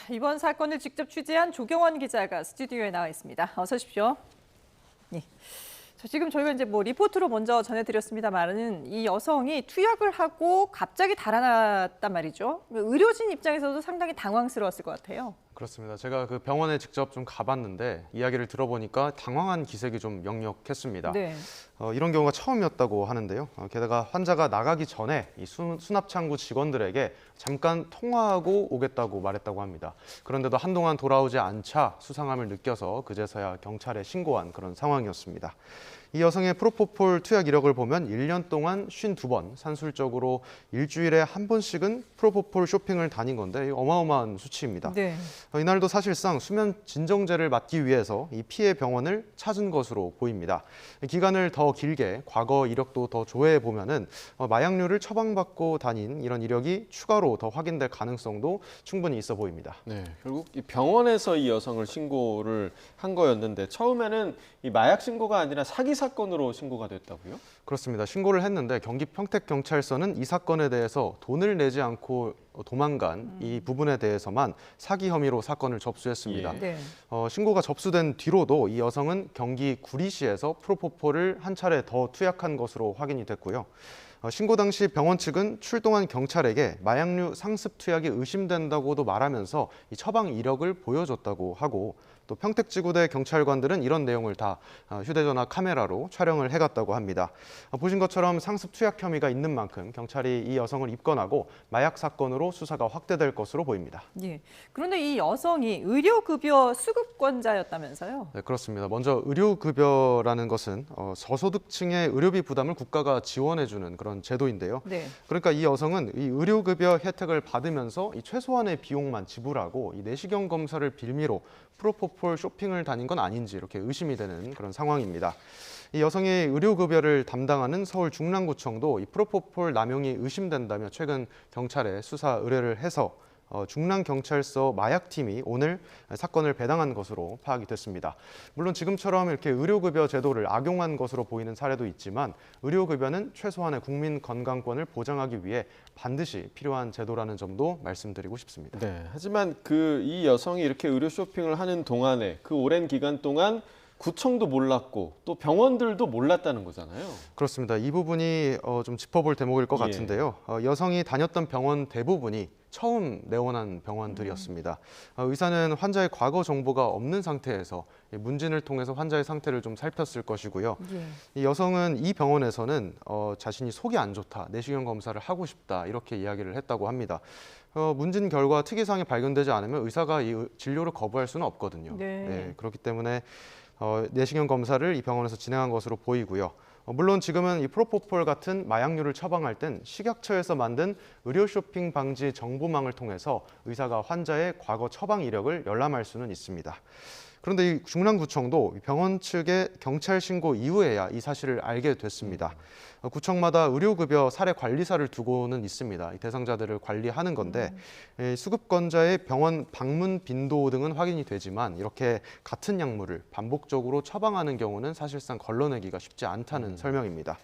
이번 사건을 직접 취재한 조경원 기자가 스튜디오에 나와 있습니다. 어서 오십시오. 네. 지금 저희가 이제 리포트로 먼저 전해드렸습니다만은 이 여성이 투약을 하고 갑자기 달아났단 말이죠. 의료진 입장에서도 상당히 당황스러웠을 것 같아요. 그렇습니다. 제가 그 병원에 직접 좀 가봤는데 이야기를 들어보니까 당황한 기색이 좀 역력했습니다. 네. 이런 경우가 처음이었다고 하는데요. 게다가 환자가 나가기 전에 이 수납창구 직원들에게 잠깐 통화하고 오겠다고 말했다고 합니다. 그런데도 한동안 돌아오지 않자 수상함을 느껴서 그제서야 경찰에 신고한 그런 상황이었습니다. 이 여성의 프로포폴 투약 이력을 보면 1년 동안 52번 산술적으로 일주일에 한 번씩은 프로포폴 쇼핑을 다닌 건데 어마어마한 수치입니다. 네. 이날도 사실상 수면 진정제를 맞기 위해서 이 피해 병원을 찾은 것으로 보입니다. 기간을 더 길게 과거 이력도 더 조회해 보면은 마약류를 처방받고 다닌 이런 이력이 추가로 더 확인될 가능성도 충분히 있어 보입니다. 네, 결국 이 병원에서 이 여성을 신고를 한 거였는데 처음에는 이 마약 신고가 아니라 사기 사건으로 신고가 됐다고요? 그렇습니다. 신고를 했는데 경기 평택경찰서는 이 사건에 대해서 돈을 내지 않고 도망간 이 부분에 대해서만 사기 혐의로 사건을 접수했습니다. 네. 신고가 접수된 뒤로도 이 여성은 경기 구리시에서 프로포폴을 한 차례 더 투약한 것으로 확인이 됐고요. 신고 당시 병원 측은 출동한 경찰에게 마약류 상습 투약이 의심된다고도 말하면서 이 처방 이력을 보여줬다고 하고 또 평택지구대 경찰관들은 이런 내용을 다 휴대전화 카메라로 촬영을 해갔다고 합니다. 보신 것처럼 상습 투약 혐의가 있는 만큼 경찰이 이 여성을 입건하고 마약 사건으로 수사가 확대될 것으로 보입니다. 예. 그런데 이 여성이 의료급여 수급권자였다면서요? 네, 그렇습니다. 먼저 의료급여라는 것은 저소득층의 의료비 부담을 국가가 지원해주는 그런 제도인데요. 네. 그러니까 이 여성은 이 의료급여 혜택을 받으면서 이 최소한의 비용만 지불하고 이 내시경 검사를 빌미로 프로포폴 쇼핑을 다닌 건 아닌지 이렇게 의심이 되는 그런 상황입니다. 이 여성이 의료급여를 담당하는 서울 중랑구청도 이 프로포폴 남용이 의심된다며 최근 경찰에 수사 의뢰를 해서 중랑경찰서 마약팀이 오늘 사건을 배당한 것으로 파악이 됐습니다. 물론 지금처럼 이렇게 의료급여 제도를 악용한 것으로 보이는 사례도 있지만 의료급여는 최소한의 국민 건강권을 보장하기 위해 반드시 필요한 제도라는 점도 말씀드리고 싶습니다. 네, 하지만 이 여성이 이렇게 의료 쇼핑을 하는 동안에 그 오랜 기간 동안 구청도 몰랐고 또 병원들도 몰랐다는 거잖아요. 그렇습니다. 이 부분이 좀 짚어볼 대목일 것 예. 같은데요. 여성이 다녔던 병원 대부분이 처음 내원한 병원들이었습니다. 의사는 환자의 과거 정보가 없는 상태에서 문진을 통해서 환자의 상태를 좀 살폈을 것이고요. 예. 이 여성은 이 병원에서는 자신이 속이 안 좋다, 내시경 검사를 하고 싶다 이렇게 이야기를 했다고 합니다. 문진 결과 특이사항이 발견되지 않으면 의사가 이 진료를 거부할 수는 없거든요. 네. 그렇기 때문에 내시경 검사를 이 병원에서 진행한 것으로 보이고요. 물론 지금은 이 프로포폴 같은 마약류를 처방할 땐 식약처에서 만든 의료 쇼핑 방지 정보망을 통해서 의사가 환자의 과거 처방 이력을 열람할 수는 있습니다. 그런데 이 중랑구청도 병원 측의 경찰 신고 이후에야 이 사실을 알게 됐습니다. 구청마다 의료급여 사례 관리사를 두고는 있습니다. 이 대상자들을 관리하는 건데 수급권자의 병원 방문 빈도 등은 확인이 되지만 이렇게 같은 약물을 반복적으로 처방하는 경우는 사실상 걸러내기가 쉽지 않다는 설명입니다.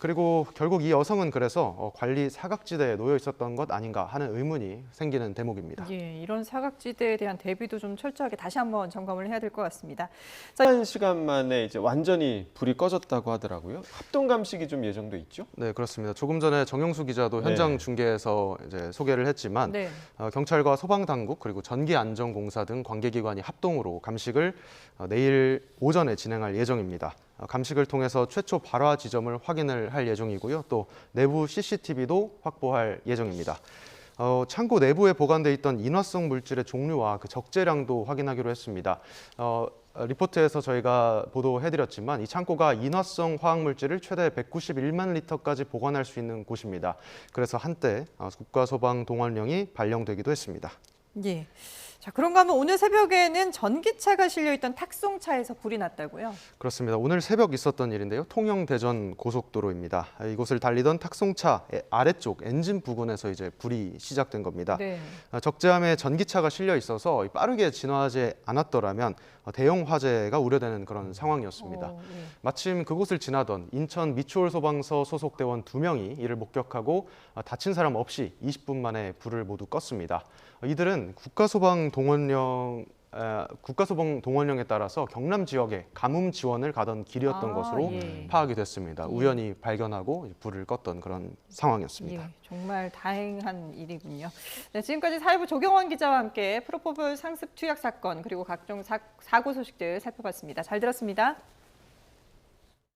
그리고 결국 이 여성은 그래서 관리 사각지대에 놓여 있었던 것 아닌가 하는 의문이 생기는 대목입니다. 예, 이런 사각지대에 대한 대비도 좀 철저하게 다시 한번 점검을 해야 될 것 같습니다. 한 시간 만에 이제 완전히 불이 꺼졌다고 하더라고요. 합동 감식이 좀 예정돼 있죠? 네, 그렇습니다. 조금 전에 정영수 기자도 현장 중계에서 이제 소개를 했지만 네. 경찰과 소방당국 그리고 전기안전공사 등 관계기관이 합동으로 감식을 내일 오전에 진행할 예정입니다. 감식을 통해서 최초 발화 지점을 확인을 할 예정이고요. 또 내부 CCTV도 확보할 예정입니다. 창고 내부에 보관돼 있던 인화성 물질의 종류와 그 적재량도 확인하기로 했습니다. 리포트에서 저희가 보도해드렸지만 이 창고가 인화성 화학물질을 최대 191만 리터까지 보관할 수 있는 곳입니다. 그래서 한때 국가소방동원령이 발령되기도 했습니다. 예. 자, 그런가 하면 오늘 새벽에는 전기차가 실려있던 탁송차에서 불이 났다고요? 그렇습니다. 오늘 새벽 있었던 일인데요. 통영 대전 고속도로입니다. 이곳을 달리던 탁송차 아래쪽 엔진 부근에서 이제 불이 시작된 겁니다. 네. 적재함에 전기차가 실려 있어서 빠르게 진화하지 않았더라면 대형 화재가 우려되는 그런 상황이었습니다. 예. 마침 그곳을 지나던 인천 미추홀 소방서 소속 대원 2명이 이를 목격하고 다친 사람 없이 20분 만에 불을 모두 껐습니다. 이들은 국가소방 동원령에 따라서 경남 지역에 가뭄 지원을 가던 길이었던 것으로 예. 파악이 됐습니다. 예. 우연히 발견하고 불을 껐던 그런 상황이었습니다. 예, 정말 다행한 일이군요. 네, 지금까지 사회부 조경원 기자와 함께 프로포폴 상습 투약 사건 그리고 각종 사고 소식들 살펴봤습니다. 잘 들었습니다.